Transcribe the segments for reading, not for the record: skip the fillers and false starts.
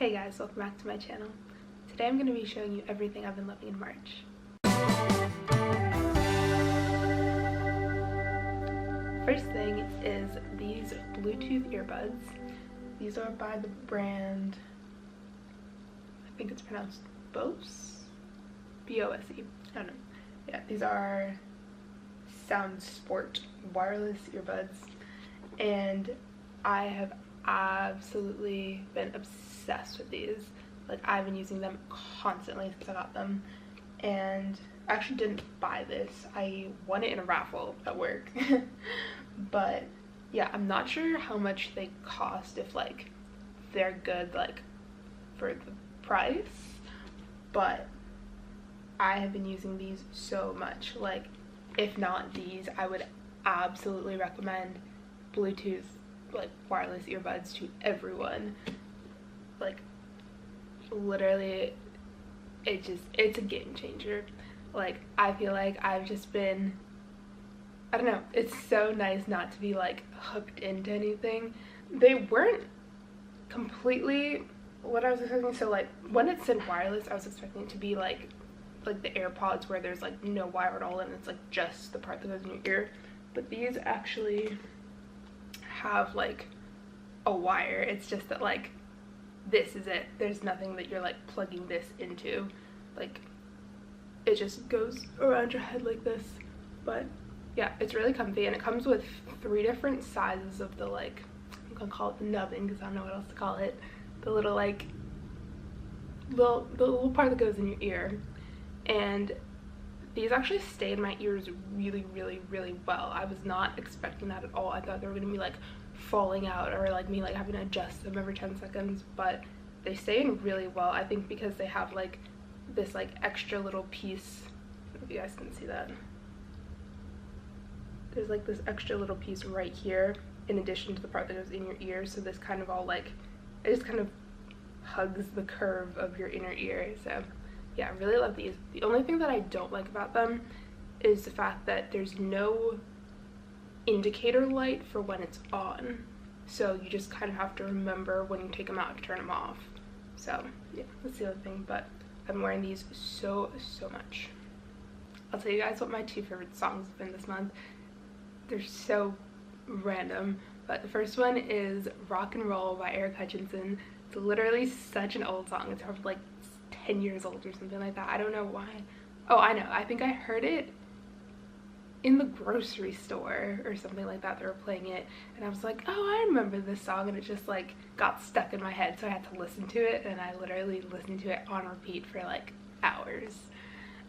Hey guys, welcome back to my channel. Today I'm going to be showing you everything I've been loving in March. First thing is these Bluetooth earbuds. These are by the brand, I think it's pronounced Bose? B-O-S-E. I don't know. Yeah, these are Sound Sport wireless earbuds, and I have absolutely been obsessed with these. Like, I've been using them constantly since I got them, and I actually didn't buy this. I won it in a raffle at work. But yeah, I'm not sure how much they cost, if like they're good like for the price, but I have been using these so much. Like, if not these, I would absolutely recommend Bluetooth like wireless earbuds to everyone. Like, literally, it's a game changer. Like, I feel like I've just been, I don't know, it's so nice not to be like hooked into anything. They weren't completely what I was expecting. So like, when it said wireless, I was expecting it to be like the AirPods, where there's like no wire at all and it's like just the part that goes in your ear. But these actually have like a wire. It's just that like this is it. There's nothing that you're like plugging this into. Like, it just goes around your head like this. But yeah, it's really comfy, and it comes with 3 different sizes of the, like, I'm gonna call it the nubbin because I don't know what else to call it. The little like the little part that goes in your ear. And these actually stay in my ears really well. I was not expecting that at all. I thought they were gonna be like falling out, or like me like having to adjust them every 10 seconds, but they stay in really well. I think because they have like this like extra little piece, if you guys can see that, there's like this extra little piece right here in addition to the part that goes in your ear. So this kind of all like, it just kind of hugs the curve of your inner ear. So yeah, I really love these. The only thing that I don't like about them is the fact that there's no indicator light for when it's on. So you just kind of have to remember when you take them out to turn them off. So yeah, that's the other thing, but I've been wearing these so much. I'll tell you guys what my 2 favorite songs have been this month. They're so random, but the first one is Rock and Roll by Eric Hutchinson. It's literally such an old song. It's probably like 10 years old or something like that. I don't know why. Oh, I know. I think I heard it in the grocery store or something like that. They were playing it, and I was like, oh, I remember this song, and it just like got stuck in my head, so I had to listen to it, and I literally listened to it on repeat for like hours.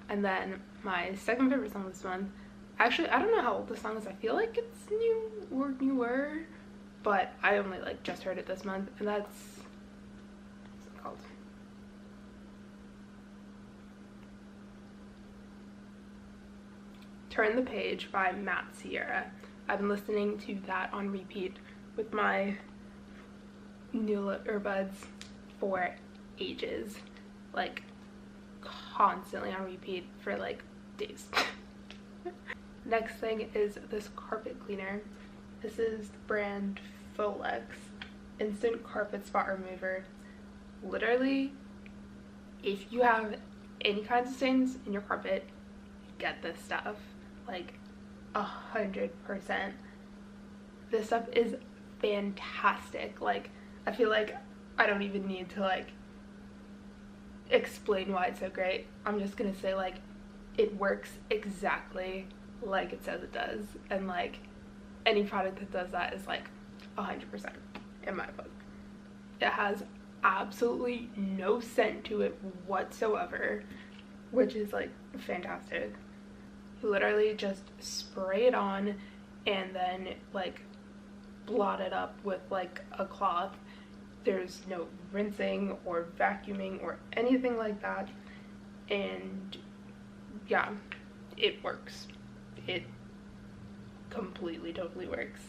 And then my second favorite song this month, actually, I don't know how old the song is. I feel like it's new or newer, but I only like just heard it this month, and that's, what's it called? Turn the Page by Matt Sierra. I've been listening to that on repeat with my new earbuds for ages. Like, constantly on repeat for like days. Next thing is this carpet cleaner. This is the brand Folex Instant Carpet Spot Remover. Literally, if you have any kinds of stains in your carpet, get this stuff. Like 100%. This stuff is fantastic. Like, I feel like I don't even need to like explain why it's so great. I'm just gonna say like it works exactly like it says it does, and like any product that does that is like 100% in my book. It has absolutely no scent to it whatsoever, which is like fantastic. You literally just spray it on and then like blot it up with like a cloth. There's no rinsing or vacuuming or anything like that, and yeah, it works. It completely totally works.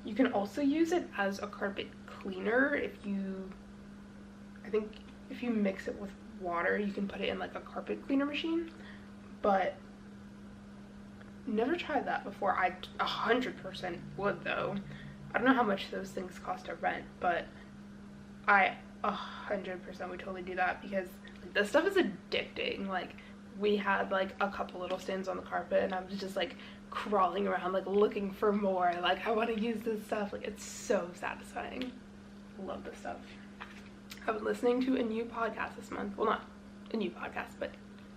You can also use it as a carpet cleaner if you, I think if you mix it with water, you can put it in like a carpet cleaner machine, but never tried that before. I 100% would though. I don't know how much those things cost to rent, but I 100% would totally do that, because like, this stuff is addicting. Like, we had like a couple little stains on the carpet and I was just like crawling around like looking for more. Like, I want to use this stuff. Like, it's so satisfying. Love this stuff. I've been listening to a new podcast this month. Well, not a new podcast, but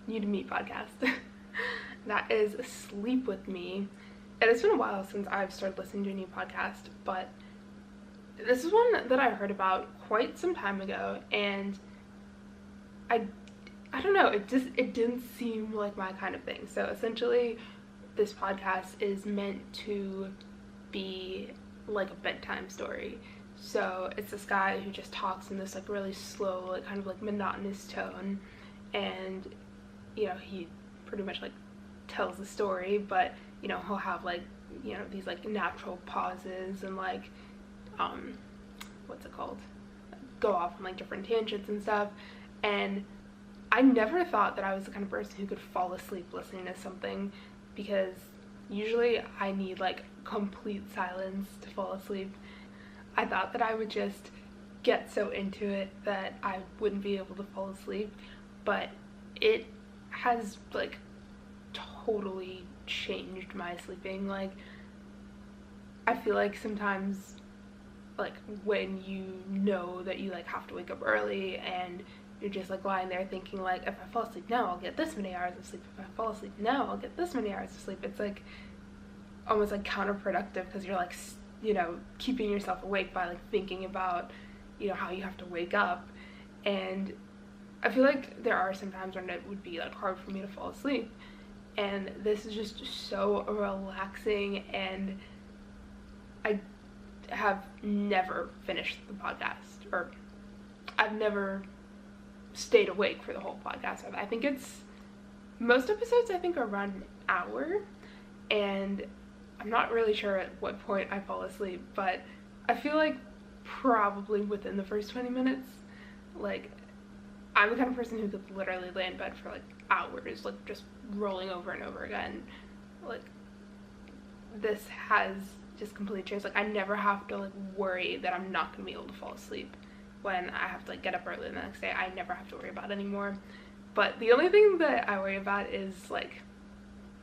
new to me podcast. That is Sleep With Me. It has been a while since I've started listening to a new podcast, but this is one that I heard about quite some time ago, and I don't know, it didn't seem like my kind of thing. So essentially this podcast is meant to be like a bedtime story. So it's this guy who just talks in this like really slow, like kind of like monotonous tone, and you know, he pretty much like tells the story, but you know, he'll have like, you know, these like natural pauses and like what's it called, go off on like different tangents and stuff. And I never thought that I was the kind of person who could fall asleep listening to something, because usually I need like complete silence to fall asleep. I thought that I would just get so into it that I wouldn't be able to fall asleep, but it has like totally changed my sleeping. Like, I feel like sometimes, like when you know that you like have to wake up early and you're just like lying there thinking like, if I fall asleep now I'll get this many hours of sleep, if I fall asleep now I'll get this many hours of sleep, it's like almost like counterproductive, because you're like, you know, keeping yourself awake by like thinking about, you know, how you have to wake up. And I feel like there are some times when it would be like hard for me to fall asleep, and this is just so relaxing. And I have never finished the podcast, or I've never stayed awake for the whole podcast. I think it's, most episodes I think are around an hour, and I'm not really sure at what point I fall asleep, but I feel like probably within the first 20 minutes. Like, I'm the kind of person who could literally lay in bed for like hours, like just rolling over and over again. Like, this has just completely changed. Like, I never have to like worry that I'm not gonna be able to fall asleep when I have to like get up early the next day. I never have to worry about it anymore. But the only thing that I worry about is like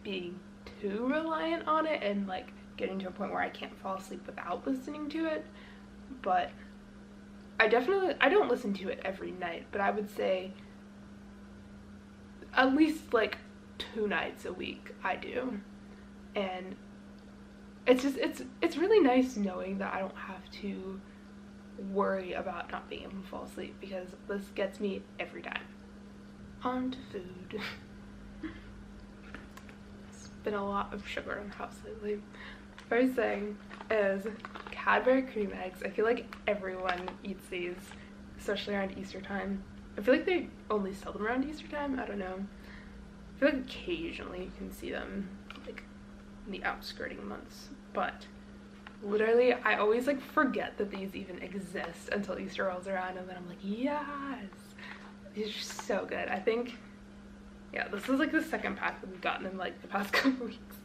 being too reliant on it and like getting to a point where I can't fall asleep without listening to it. But I don't listen to it every night, but I would say at least like 2 nights a week I do. And it's just, it's really nice knowing that I don't have to worry about not being able to fall asleep, because this gets me every time. On to food. It's been a lot of sugar in the house lately. First thing is Cadbury cream eggs. I feel like everyone eats these, especially around Easter time. I feel like they only sell them around Easter time. I don't know. I feel like occasionally you can see them like in the outskirting months, but literally I always like forget that these even exist until Easter rolls around, and then I'm like, yes, these are so good. I think, yeah, this is like the second pack that we've gotten in like the past couple weeks.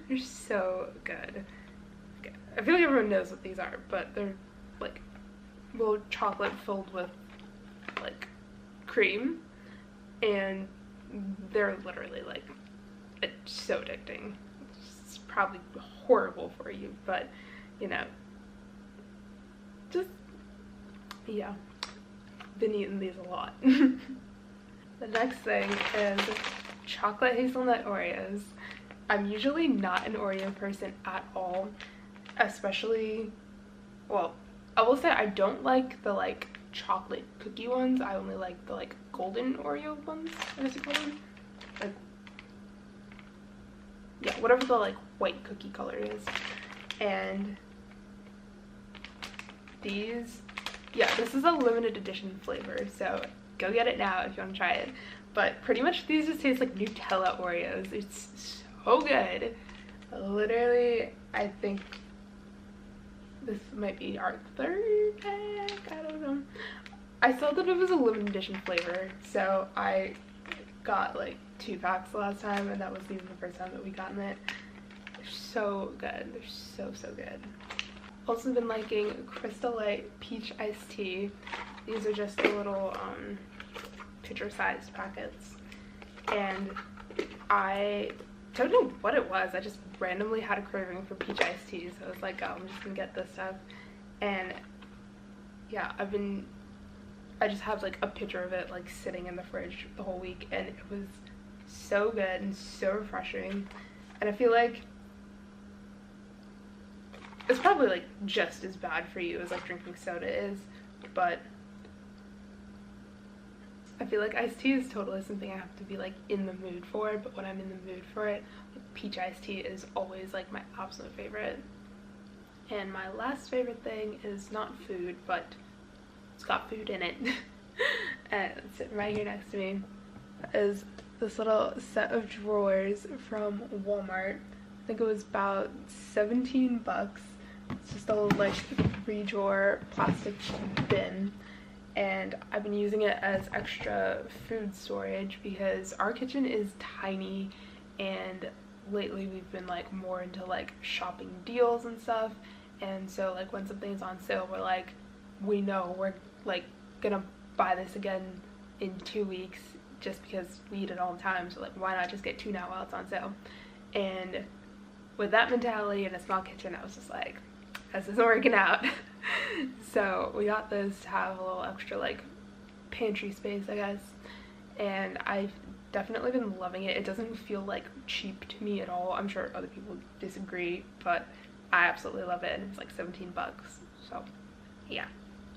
They're so good. Okay. I feel like everyone knows what these are, but they're like little chocolate filled with like cream, and they're literally like, it's so addicting. It's probably horrible for you, but you know, just, yeah, been eating these a lot. The next thing is chocolate hazelnut Oreos. I'm usually not an Oreo person at all, especially, well, I will say I don't like the like chocolate cookie ones. I only like the like golden Oreo ones, what is it called? Like, yeah, whatever the like white cookie color is. And these, yeah, this is a limited edition flavor, so go get it now if you want to try it. But pretty much these just taste like Nutella Oreos. It's so good. Literally, I think this might be our 3rd pack. I don't know. I saw that it was a limited edition flavor, so I got like 2 packs the last time, and that was even the first time that we gotten it. They're so good. They're so good. also been liking Crystal Light Peach Iced Tea. These are just the little pitcher-sized packets, and I don't know what it was. I just randomly had a craving for peach iced tea, so I was like, oh, I'm just gonna get this stuff. And yeah, I just have like a picture of it like sitting in the fridge the whole week, and it was so good and so refreshing. And I feel like it's probably like just as bad for you as like drinking soda is, but I feel like iced tea is totally something I have to be like in the mood for, but when I'm in the mood for it, like, peach iced tea is always like my absolute favorite. And my last favorite thing is not food, but it's got food in it. And it's sitting right here next to me, is this little set of drawers from Walmart. I think it was about 17 bucks. It's just a little like 3-drawer plastic bin. And I've been using it as extra food storage because our kitchen is tiny, and lately we've been like more into like shopping deals and stuff, and so like when something's on sale, we're like, we know we're like gonna buy this again in 2 weeks just because we eat it all the time, so like why not just get 2 now while it's on sale. And with that mentality in a small kitchen, I was just like, this isn't working out. So we got this to have a little extra like pantry space, I guess, and I've definitely been loving it. It doesn't feel like cheap to me at all. I'm sure other people disagree, but I absolutely love it, and it's like 17 bucks. So yeah,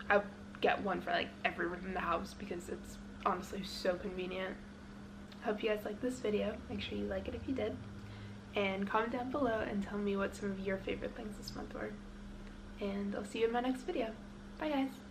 I would get one for like every room in the house because it's honestly so convenient. Hope you guys like this video. Make sure you like it if you did, and comment down below and tell me what some of your favorite things this month were. And I'll see you in my next video. Bye guys!